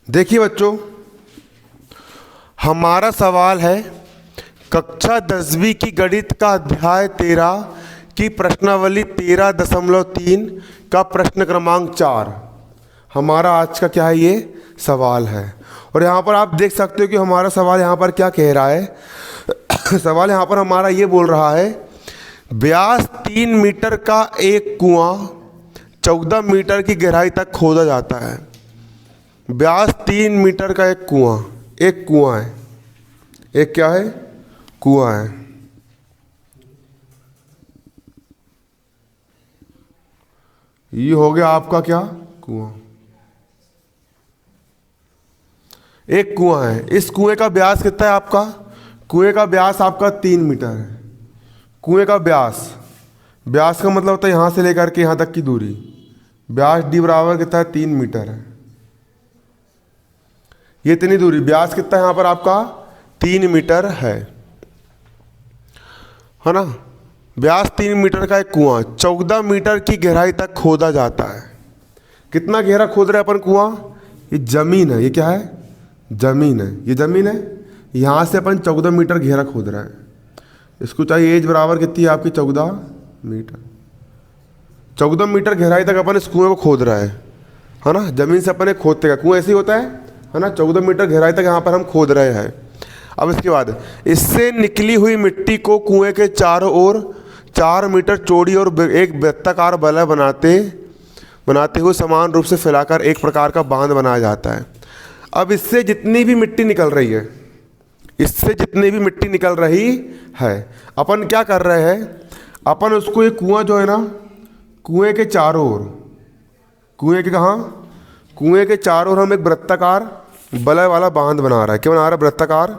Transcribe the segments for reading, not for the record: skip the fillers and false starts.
देखिए बच्चों, हमारा सवाल है कक्षा 10वीं की गणित का अध्याय 13 की प्रश्नावली 13.3 का प्रश्न क्रमांक 4। हमारा आज का क्या है, ये सवाल है। और यहाँ पर आप देख सकते हो कि हमारा सवाल यहाँ पर क्या कह रहा है। सवाल यहाँ पर हमारा ये बोल रहा है, व्यास 3 मीटर का एक कुआं 14 मीटर की गहराई तक खोदा जाता है। व्यास 3 मीटर का एक कुआं है, एक क्या है, कुआं है। ये हो गया आपका क्या, कुआं। एक कुआं है, इस कुएं का व्यास कितना है आपका, कुएं का व्यास आपका 3 मीटर है। कुएं का व्यास का मतलब होता है यहां से लेकर के यहां तक की दूरी। व्यास डी बराबर कितना है, 3 मीटर है। ये इतनी दूरी, व्यास कितना है यहां पर आपका, 3 मीटर है ना। व्यास 3 मीटर का एक कुआं 14 मीटर की गहराई तक खोदा जाता है। कितना गहरा खोद रहे हैं अपन कुआं, ये जमीन है, ये क्या है, जमीन है, ये जमीन है। यहां से अपन 14 मीटर गहरा खोद रहे हैं। इसको चाहिए एज बराबर कितनी है आपकी, 14 मीटर। 14 मीटर गहराई तक अपन इस कुएं को खोद रहे हैं, है ना। जमीन से अपन खोदते हैं, कुआं ऐसे ही होता है ना। 14 मीटर गहराई तक यहाँ पर हम खोद रहे हैं। अब इसके बाद इससे निकली हुई मिट्टी को कुएं के चारों ओर 4 मीटर चौड़ी और एक वृत्ताकार वलय बनाते हुए समान रूप से फैलाकर एक प्रकार का बांध बनाया जाता है। अब इससे जितनी भी मिट्टी निकल रही है, अपन क्या कर रहे हैं, अपन उसको ये कुआं जो है ना, कुएं के चारों ओर, कुएं के कहाँ, कुएं के चारों ओर हम एक वृत्ताकार वलय वाला बांध बना रहा है। क्या बना रहा है, वृत्ताकार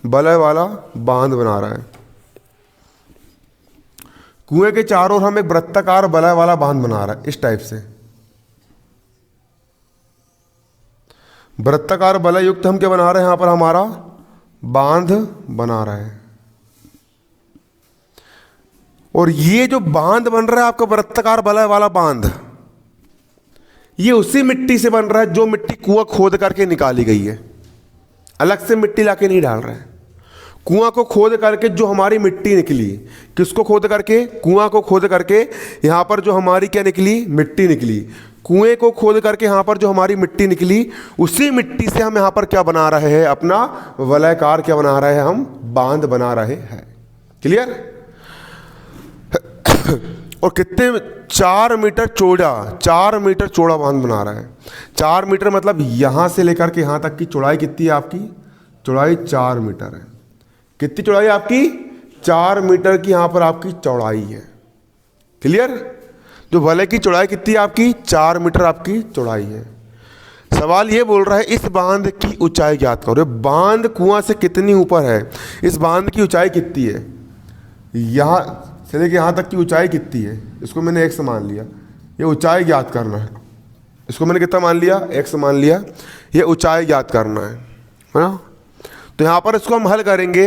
वलय वाला बांध बना रहा है। कुएं के चारों ओर हम एक वृत्ताकार वलय वाला बांध बना रहा है, इस टाइप से वृत्ताकार वलय युक्त हम क्या बना रहे हैं, यहां पर हमारा बांध बना रहे हैं। और ये जो बांध बन रहा है आपका वृत्ताकार वलय वाला बांध, ये उसी मिट्टी से बन रहा है जो मिट्टी कुआं खोद करके निकाली गई है। अलग से मिट्टी लाके नहीं डाल रहे हैं। कुआं को खोद करके जो हमारी मिट्टी निकली, किसको खोद करके, कुआं को खोद करके यहां पर जो हमारी क्या निकली, मिट्टी निकली। कुएं को खोद करके यहां पर जो हमारी मिट्टी निकली, उसी मिट्टी से हम यहां पर क्या बना रहे हैं, अपना वलयकार क्या बना रहे हैं, हम बांध बना रहे हैं। क्लियर। और कितने, 4 मीटर चौड़ा बांध बना रहा है। 4 मीटर मतलब यहां से लेकर के यहां तक की चौड़ाई कितनी है आपकी, चौड़ाई 4 मीटर है। कितनी चौड़ाई आपकी, 4 मीटर की यहां पर आपकी चौड़ाई है। क्लियर। जो वलय की चौड़ाई कितनी है आपकी, 4 मीटर आपकी चौड़ाई है। सवाल ये बोल रहा है इस बांध की ऊंचाई ज्ञात करो। बांध कुआं से कितनी ऊपर है, इस बांध की ऊंचाई कितनी है, यहां से लेके यहां तक की ऊंचाई कितनी है, इसको मैंने x मान लिया। ये ऊंचाई ज्ञात करना है। इसको मैंने कितना मान लिया, x मान लिया। ये ऊंचाई ज्ञात करना है ना। तो यहां पर इसको हम हल करेंगे,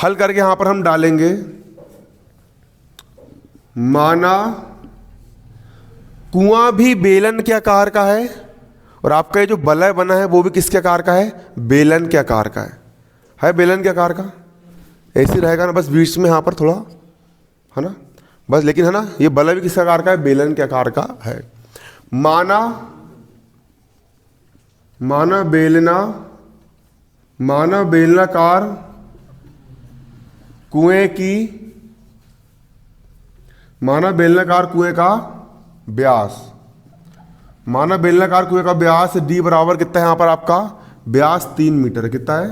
हल करके यहां पर हम डालेंगे, माना कुआं भी बेलन के आकार का है और आपका ये जो वलय बना है वो भी किसके आकार का है, बेलन के आकार का है बेलन के आकार का। ऐसे रहेगा ना, बस बीच में यहां पर थोड़ा है ना, बस। लेकिन है ना, ये वलय भी किस आकार का है, बेलन के आकार का है। माना बेलनाकार कुएं का व्यास, माना बेलनाकार कुएं का व्यास डी बराबर कितना है, यहां पर आपका व्यास 3 मीटर है। कितना है,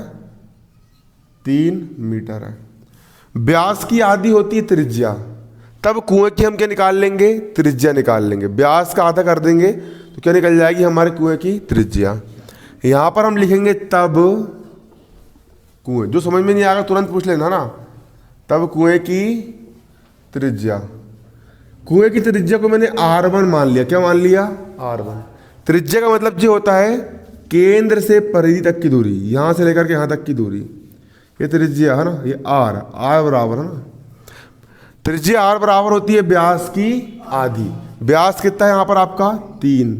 3 मीटर है। व्यास की आधी होती है त्रिज्या, तब कुएं की हम क्या निकाल लेंगे, त्रिज्या निकाल लेंगे। व्यास का आधा कर देंगे तो क्या निकल जाएगी, हमारे कुएं की त्रिज्या। यहां पर हम लिखेंगे तब कुएं, जो समझ में नहीं आएगा तुरंत पूछ लेना ना। तब कुएं की त्रिज्या, कुएं की त्रिज्या को मैंने R1 मान लिया। क्या मान लिया, R1। त्रिज्या का मतलब जो होता है केंद्र से परिधि तक की दूरी, यहां से लेकर के यहां तक की दूरी, ये त्रिज्या है ना। ये R बराबर है ना, त्रिज्या R बराबर होती है व्यास की आधी। व्यास कितना है यहाँ पर आपका 3,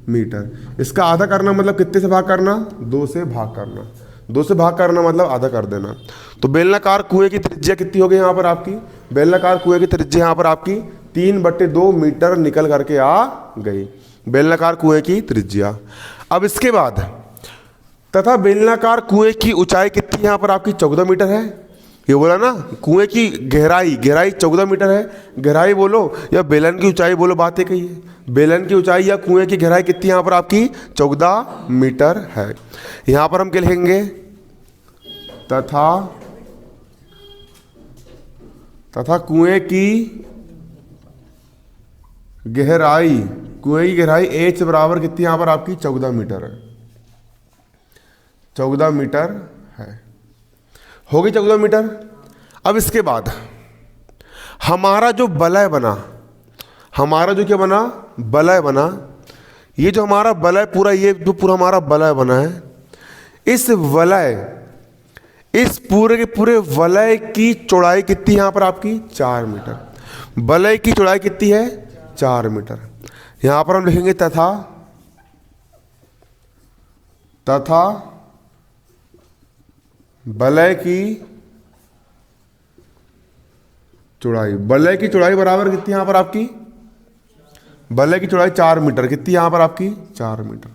मीटर। इसका आधा करना मतलब कितने से भाग करना, 2 से भाग करना। 2 से भाग करना मतलब आधा कर देना। तो बेलनाकार कुएं की त्रिज्या कितनी हो गई यहाँ पर आपकी, बेलनाकार कुएं की त्रिज्या यहाँ पर आपकी 3/2 मीटर निकल करके आ गई, बेलनाकार कुएं की त्रिज्या। अब इसके बाद तथा बेलनाकार कुएं की ऊंचाई कितनी यहाँ पर आपकी 14 मीटर है। ये बोला ना, कुएं की गहराई 14 मीटर है। गहराई बोलो या बेलन की ऊंचाई बोलो, बात एक ही है। बेलन की ऊंचाई या कुएं की गहराई कितनी यहाँ पर आपकी 14 मीटर है। यहाँ पर हम क्या लिखेंगे, तथा कुएं की गहराई, कुएं की गहराई H बराबर कितनी यहाँ पर आपकी 14 मीटर है, 14 मीटर है, होगी 14 मीटर। अब इसके बाद हमारा जो वलय बना, हमारा जो क्या बना, वलय बना। ये जो हमारा वलय पूरा, ये जो पूरा हमारा वलय बना है, इस वलय, इस पूरे के पूरे वलय की चौड़ाई कितनी यहाँ पर आपकी 4 मीटर। वलय की चौड़ाई कितनी है 4 मीटर। यहाँ पर हम लिखेंगे तथा वलय की चौड़ाई, वलय की चौड़ाई बराबर कितनी यहाँ पर आपकी, वलय की चौड़ाई 4 मीटर, कितनी यहाँ पर आपकी 4 मीटर।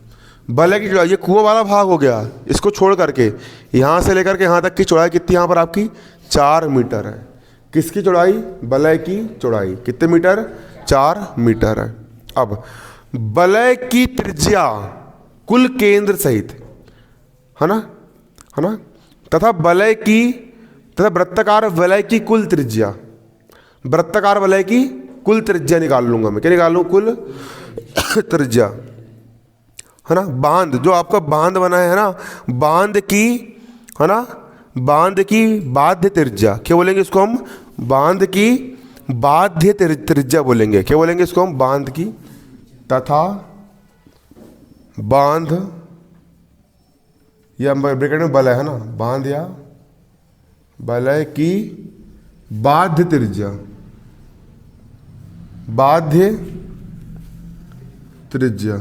वलय की चौड़ाई, ये कुआं वाला भाग हो गया, इसको छोड़ करके यहाँ से लेकर के यहाँ तक की चौड़ाई कितनी यहाँ पर आपकी 4 मीटर है। किसकी चौड़ाई, वलय की चौड़ाई कितने मीटर, 4 मीटर है। अब वलय की त्रिज्या कुल केंद्र सहित, है ना, है ना, तथा वलय की, तथा वृत्ताकार वलय की कुल त्रिज्या, वृत्ताकार वलय की कुल त्रिज्या निकाल लूंगा मैं, क्या निकाल लूँ, कुल त्रिज्या, है ना। बांध, जो आपका बांध बना है ना, बांध की, है ना, बांध की बाध्य त्रिज्या, क्या बोलेंगे इसको हम, बांध की बाध्य त्रिज्या बोलेंगे, क्या बोलेंगे इसको हम, बांध की, तथा बांध या ब्रैकेट में वलय, है ना, बांध या वलय की बाध्य त्रिज्या, बाध्य त्रिज्या,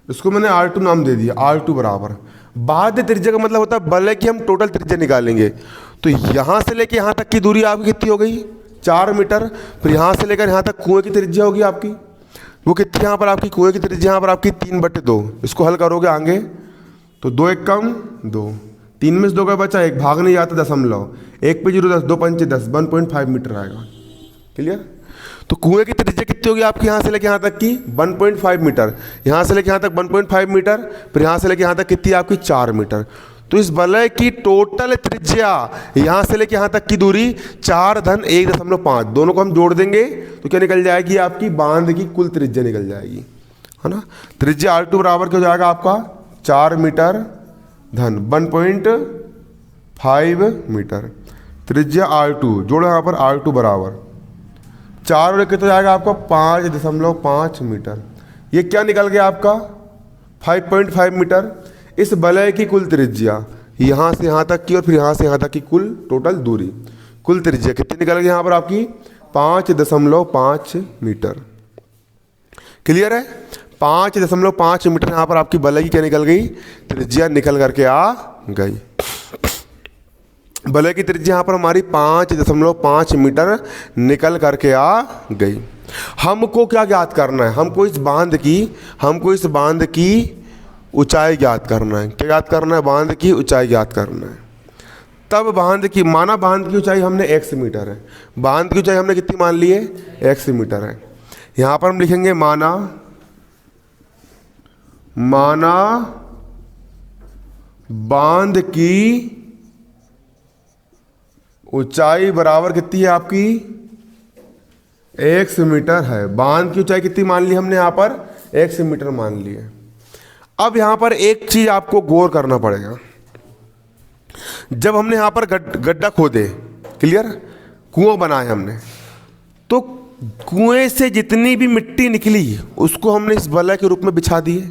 इसको मैंने R2 नाम दे दिया। R2 बराबर बाध्य त्रिज्या का मतलब होता है वलय की हम टोटल त्रिज्या निकालेंगे। तो यहां से लेके यहां तक की दूरी आपकी कितनी हो गई 4 मीटर। फिर यहां से लेकर यहां तक कुएं की त्रिज्या होगी आपकी, वो कितनी यहाँ पर आपकी, कुएं की त्रिज्या यहाँ पर आपकी 3/2। इसको हल करोगे आगे तो 2 1 कम 2, 3 में से 2 का बचा, 1 भाग नहीं जाता दशमलव, 1 पे 0 10, 2 पंचे 10, 1.5 मीटर आएगा। क्लियर। तो कुएं की त्रिज्या कितनी होगी आपकी यहाँ से लेके यहाँ तक की 1.5 मीटर, यहाँ से लेके यहाँ तक 1.5 मीटर, फिर यहाँ से लेके यहाँ तक कितनी आपकी 4 मीटर। तो इस वलय की टोटल त्रिज्या यहाँ से लेके यहाँ तक की दूरी 4 + 1.5, दोनों को हम जोड़ देंगे तो क्या निकल जाएगी आपकी, बांध की कुल त्रिज्या निकल जाएगी, है ना। त्रिज्या R2 बराबर क्या हो जाएगा आपका 4 मीटर धन 1.5 मीटर। त्रिज्या R2 जोड़ो यहाँ पर, R2 बराबर 4 और कितना जाएगा आपका 5.5 मीटर। ये क्या निकल गया आपका 5.5 मीटर। इस वलय की कुल त्रिज्या यहाँ से यहाँ तक की और फिर यहाँ से यहाँ तक की कुल टोटल दूरी, कुल त्रिज्या कितनी निकल गई यहाँ पर आपकी 5.5 मीटर। क्लियर है। 5.5 मीटर यहाँ पर आपकी वलय की क्या निकल गई, त्रिज्या निकल करके आ गई। वलय की त्रिज्या यहाँ पर हमारी 5.5 मीटर निकल करके आ गई। हमको क्या ज्ञात करना है, हमको इस बांध की ऊंचाई ज्ञात करना है। क्या ज्ञात करना है, बांध की ऊंचाई ज्ञात करना है। तब बांध की, माना बांध की ऊंचाई हमने x मीटर है, बांध की ऊंचाई हमने कितनी मान ली है, x मीटर है। यहां पर हम लिखेंगे माना बांध की ऊंचाई बराबर कितनी है आपकी x मीटर है। बांध की ऊंचाई कितनी मान ली हमने, यहां पर x मीटर मान ली है। अब यहां पर एक चीज आपको गौर करना पड़ेगा, जब हमने यहां पर गड्ढा खोदे, क्लियर, कुआं बनाया हमने, तो कुएं से जितनी भी मिट्टी निकली उसको हमने इस वलय के रूप में बिछा दिए।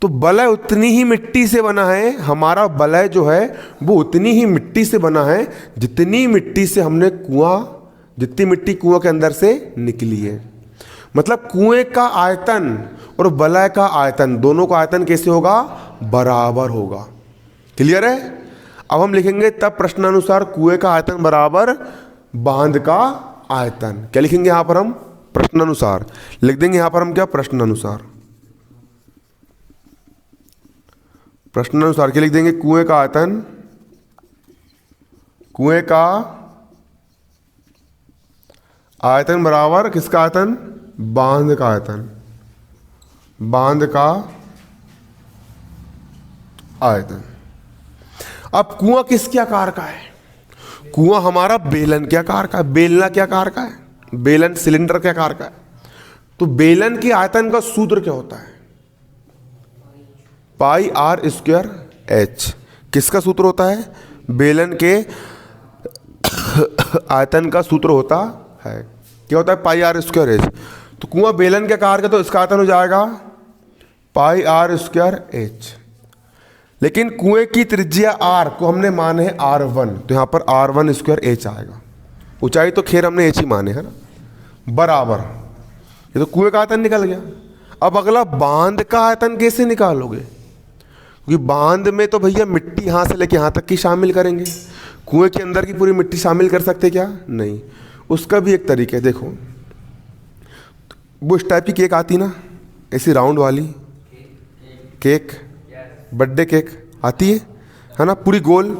तो वलय उतनी ही मिट्टी से बना है, हमारा वलय जो है वो उतनी ही मिट्टी से बना है जितनी मिट्टी से हमने जितनी मिट्टी कुआं के अंदर से निकली है। मतलब कुएं का आयतन और वलय का आयतन, दोनों का आयतन कैसे होगा? बराबर होगा। क्लियर है? अब हम लिखेंगे तब प्रश्नानुसार कुएं का आयतन बराबर बांध का आयतन। क्या लिखेंगे यहां पर हम? प्रश्नानुसार लिख देंगे। यहां पर हम क्या? प्रश्नानुसार। प्रश्नानुसार क्या लिख देंगे? कुएं का आयतन, कुएं का आयतन बराबर किसका आयतन? बांध का आयतन, बांध का आयतन। अब कुआं किसके आकार का है? कुआं हमारा बेलन के आकार का है। बेलना के आकार का है, बेलन सिलेंडर के आकार का है। तो बेलन के आयतन का सूत्र क्या होता है? पाई आर स्क्वायर एच। किसका सूत्र होता है? बेलन के आयतन का सूत्र होता है। क्या होता है? पाई आर स्क्वायर एच। तो कुआं बेलन के आकार का, तो इसका आयतन हो जाएगा पाई आर स्क्वायर एच। लेकिन कुएं की त्रिज्या आर को हमने माने है R1, तो यहां पर R1 स्क्वायर एच आएगा। ऊंचाई तो खैर हमने एच ही माने है ना, बराबर। ये तो कुएं का आयतन निकल गया। अब अगला बांध का आयतन कैसे निकालोगे? क्योंकि बांध में तो भैया मिट्टी यहां से लेके यहां तक की शामिल करेंगे। कुएं के अंदर की पूरी मिट्टी शामिल कर सकते क्या? नहीं। उसका भी एक तरीका है। देखो, वो इस टाइप की केक आती ना, ऐसी राउंड वाली केक, बर्थडे केक आती है ना, पूरी गोल,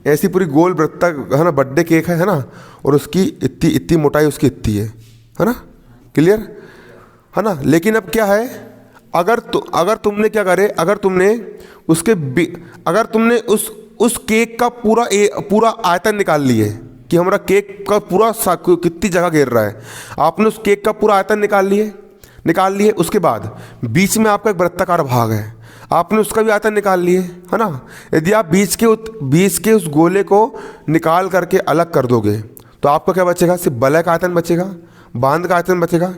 ऐसी पूरी गोल वृत्तक है ना, बर्थडे केक है ना, और उसकी इतनी इतनी मोटाई उसकी इतनी है ना। क्लियर है ना? लेकिन अब क्या है, अगर तुमने क्या करे, अगर तुमने उस केक का पूरा आयतन निकाल लिए कि हमारा केक का पूरा कितनी जगह घेर रहा है, आपने उस केक का पूरा आयतन निकाल लिए। उसके बाद बीच में आपका एक वृत्ताकार भाग है, आपने उसका भी आयतन निकाल लिए, है ना। यदि आप बीच के उस गोले को निकाल करके अलग कर दोगे तो आपका क्या बचेगा? सिर्फ वलय का आयतन बचेगा, बांध का आयतन बचेगा।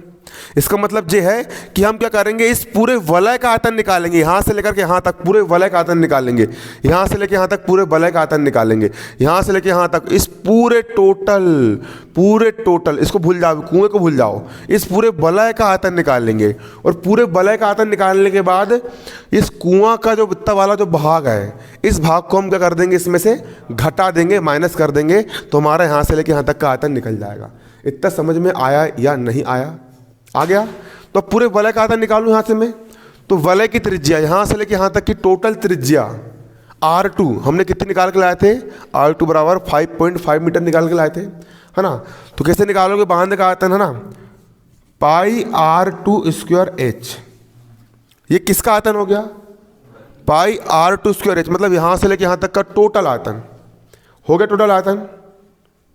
इसका मतलब ये है कि हम क्या करेंगे, इस पूरे वलय का आयतन निकालेंगे, यहाँ से लेकर के यहाँ तक पूरे वलय का आयतन निकालेंगे, यहाँ से लेकर यहाँ तक पूरे वलय का आयतन निकालेंगे, यहाँ से लेकर यहाँ तक, इस पूरे टोटल इसको भूल जाओ, कुएं को भूल जाओ, इस पूरे वलय का आयतन निकालेंगे। और पूरे वलय का आयतन निकालने के बाद इस कुआं का जो वित्ता वाला जो भाग है, इस भाग को हम क्या कर देंगे, इसमें से घटा देंगे, माइनस कर देंगे, तो हमारा यहाँ से लेकर यहाँ तक का आयतन निकल जाएगा। इतना समझ में आया या नहीं आया? आ गया। तो पूरे वलय का आयतन निकालूं यहां से मैं, तो वलय की त्रिज्या यहां से लेके यहां तक की टोटल त्रिज्या R2 हमने कितनी निकाल के लाए थे? R2 बराबर 5.5 मीटर निकाल के लाए थे, है ना। तो कैसे निकालोगे बांध का आयतन, है ना, पाई R2 स्क्वायर एच। ये किसका आयतन हो गया? पाई R2 स्क्वायर एच, मतलब यहां से लेके यहां तक का टोटल आयतन हो गया, टोटल आयतन।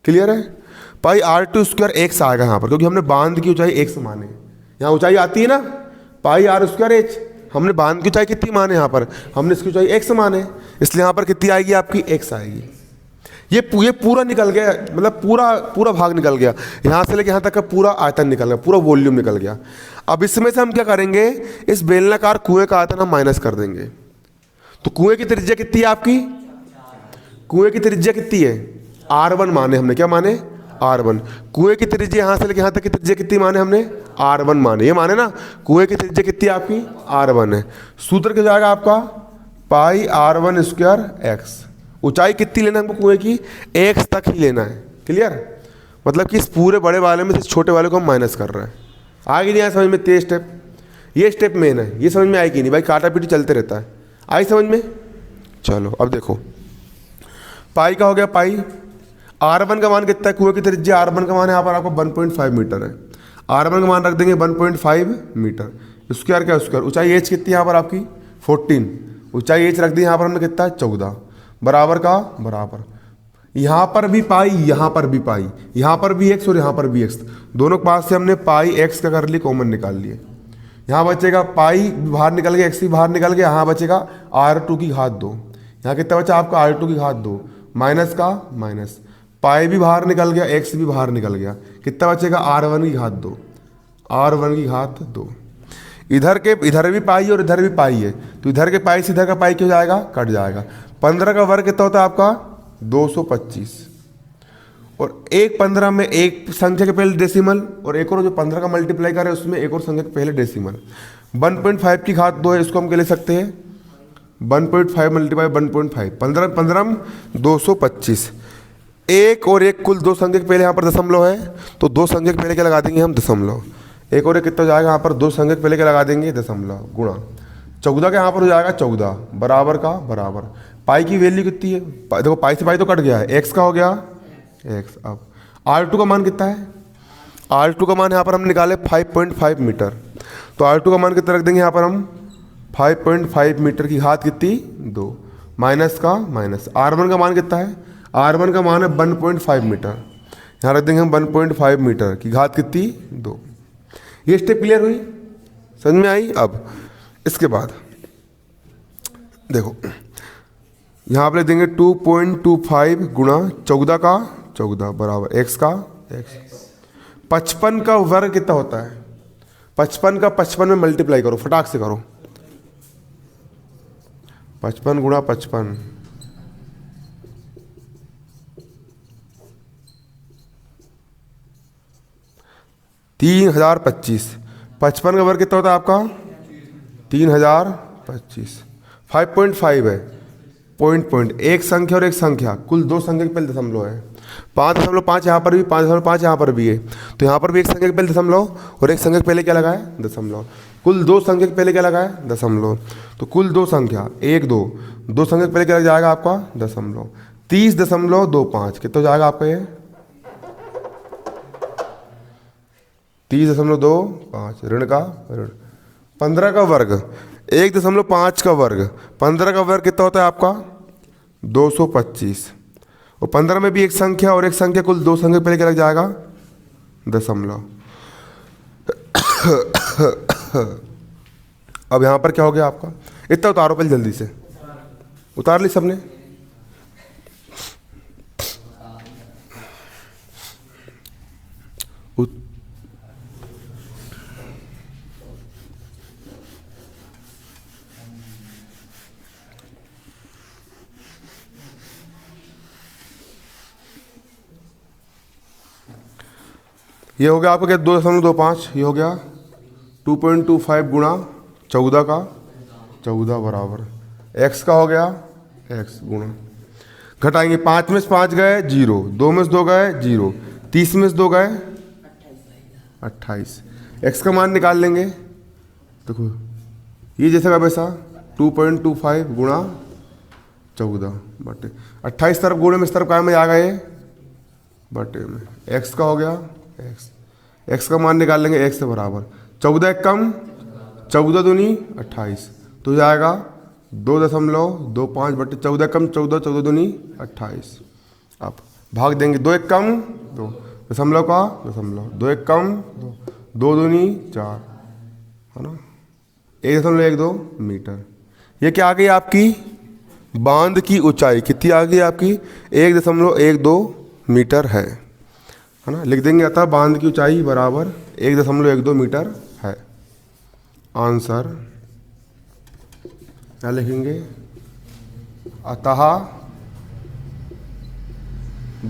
क्लियर है? पाई R2 स्क्वायर एक्स आएगा यहाँ पर, क्योंकि हमने बांध की ऊंचाई एक्स माने। यहाँ ऊंचाई आती है ना पाई R स्क्वायर एच, हमने बांध की ऊंचाई कितनी माने? यहाँ पर हमने इसकी ऊंचाई एक्स माने, इसलिए यहाँ पर कितनी आएगी आपकी? एक्स आएगी। ये पूरा निकल गया, मतलब पूरा भाग निकल गया, यहाँ से लेकर यहाँ तक का पूरा आयतन निकल गया, पूरा वॉल्यूम निकल गया। अब इसमें से हम क्या करेंगे, इस बेलनाकार कुएं का आयतन हम माइनस कर देंगे। तो कुएं की त्रिज्या कितनी है आपकी? कुएं की त्रिज्या कितनी है? R1 माने हमने, क्या माने? R1। कुएं की त्रिज्या यहाँ से लेकर यहाँ तक की त्रिज्या कितनी माने हमने? R1 माने, ये माने ना, कुएं की त्रिज्या कितनी है आपकी? R1 है। सूत्र क्या जाएगा आपका? पाई R1 स्क्वायर एक्स। ऊंचाई कितनी लेना है हमको कुएं की? एक्स तक ही लेना है। क्लियर? मतलब कि इस पूरे बड़े वाले में से छोटे वाले को हम माइनस कर रहे हैं। आगे नहीं आया समझ में? तेज स्टेप, ये स्टेप मेन है, ये समझ में आएगी नहीं भाई, काटा पीटी चलते रहता है। आई समझ में? चलो अब देखो, पाई का हो गया, पाई R1 का मान कितना है? कुएं की त्रिज्या R1 का मान यहाँ पर आपको 1.5 मीटर है। R1 का मान रख देंगे 1.5 मीटर। स्क्वायर क्या स्क्वायर, ऊंचाई एच कितनी यहाँ पर आपकी? 14। ऊंचाई एच रख दी यहाँ पर हमने कितना? 14। बराबर का बराबर, यहाँ पर भी पाई, यहाँ पर भी पाई, यहाँ पर भी एक्स और यहाँ पर भी एक्स, दोनों के पास से हमने पाई एक्स का कर ली, कॉमन निकाल लिए। यहाँ बचेगा पाई बाहर निकल गया, एक्स भी बाहर निकल गया, यहाँ बचेगा R2 की घात 2। यहाँ कितना बचा आपका? R2 की घात 2 माइनस का माइनस, पाई भी बाहर निकल गया, एक्स भी बाहर निकल गया, कितना बचेगा? R1 की घात 2, R1 की घात 2। इधर भी पाई और इधर भी पाई है, तो इधर के पाई से इधर का पाई क्यों जाएगा? कट जाएगा। 15 का वर्ग कितना होता है आपका? 225। और एक 15 में एक संख्या के पहले डेसिमल, और एक और जो 15 का मल्टीप्लाई करे उसमें एक और संख्या के पहले डेसिमल। 1.5 की घात 2 है, इसको हम क्या ले सकते हैं 1.5 मल्टीप्लाई 1.5, 15 15 225। एक और एक कुल दो संख्या के पहले यहाँ पर दशमलव है, तो दो संख्या के पहले क्या लगा देंगे हम दशमलव। एक और एक कितना हो जाएगा यहाँ पर दो संख्या के पहले क्या लगा देंगे दशमलव गुणा 14 का यहाँ पर हो जाएगा 14 बराबर का बराबर। पाई की वैल्यू कितनी है, देखो पाई से पाई तो कट गया है, एक्स का हो गया एक्स। अब R2 का मान कितना है, R2 का मान यहाँ पर हम निकाले 5.5 मीटर, तो R2 का मान कितना रख देंगे यहाँ पर हम 5.5 मीटर की घात कितनी 2 माइनस का माइनस। R1 का मान कितना है, R1 का मान है 1.5 मीटर, यहाँ रख देंगे हम 1.5 मीटर की घात कितनी 2। ये स्टेप क्लियर हुई, समझ में आई। अब इसके बाद देखो यहाँ पर लिख देंगे 2.25 गुणा 14 का 14 बराबर एक्स का एक्स। 55 का वर्ग कितना होता है, 55 का 55 में मल्टीप्लाई करो, फटाक से करो, 55 गुणा 55 3025। 55 का वर्ग कितना होता है आपका 3025। 5.5 है, पॉइंट एक संख्या और एक संख्या, कुल दो संख्या के पहले दशमलव है। 5.5 यहाँ पर भी, 5.5 यहाँ पर भी है, तो यहाँ पर भी एक संख्या के पहले दशमलव और एक संख्या के पहले क्या लगा है दशमलव। कुल दो संख्या के पहले क्या लगा है दशमलव, तो कुल दो संख्या 1 2, दो संख्या के पहले क्या लग जाएगा आपका दशमलव। 30.25 कितना हो जाएगा आपका ये 30.25 ऋण का ऋण। 15 का वर्ग 1.5 का वर्ग, 15 का वर्ग कितना होता है आपका 225, और 15 में भी एक संख्या और एक संख्या, कुल दो संख्या पहले क्या लग जाएगा दशमलव। अब यहाँ पर क्या हो गया आपका, इतना उतारो पहले जल्दी से, उतार ली सबने। ये हो गया आपका क्या 2.25, ये हो गया 2.25 गुणा 14 का 14 बराबर एक्स का हो गया एक्स गुणा, घटाएंगे 5 में से 5 गए 0, 2 में से 2 गए 0, 30 में से 2 गए 28। एक्स का मान निकाल लेंगे, देखो ये जैसा का वैसा 2.25 गुणा 14 बटे 28 तरफ गुणे में इस तरफ क्या में आ गए बटे में, एक्स का हो गया एक्स। एक्स का मान निकाल लेंगे एक्स से बराबर 14 कम 14 दूनी 28, तो जाएगा 2.25 बटे 14 कम 14, 14 दूनी 28। अब भाग देंगे 2 1 कम 2, दशमलव का दशमलव, 2 1 कम 2, 2 दूनी 4 है ना, 1.12 मीटर। ये क्या आ गई आपकी बांध की ऊंचाई, कितनी आ गई आपकी 1.12 मीटर है ना। लिख देंगे अतः बांध की ऊंचाई बराबर 1.12 मीटर है। आंसर क्या लिखेंगे, अतः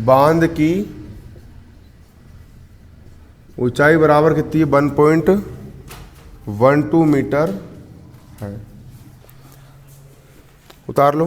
बांध की ऊंचाई बराबर कितनी है 1.12 मीटर है। उतार लो।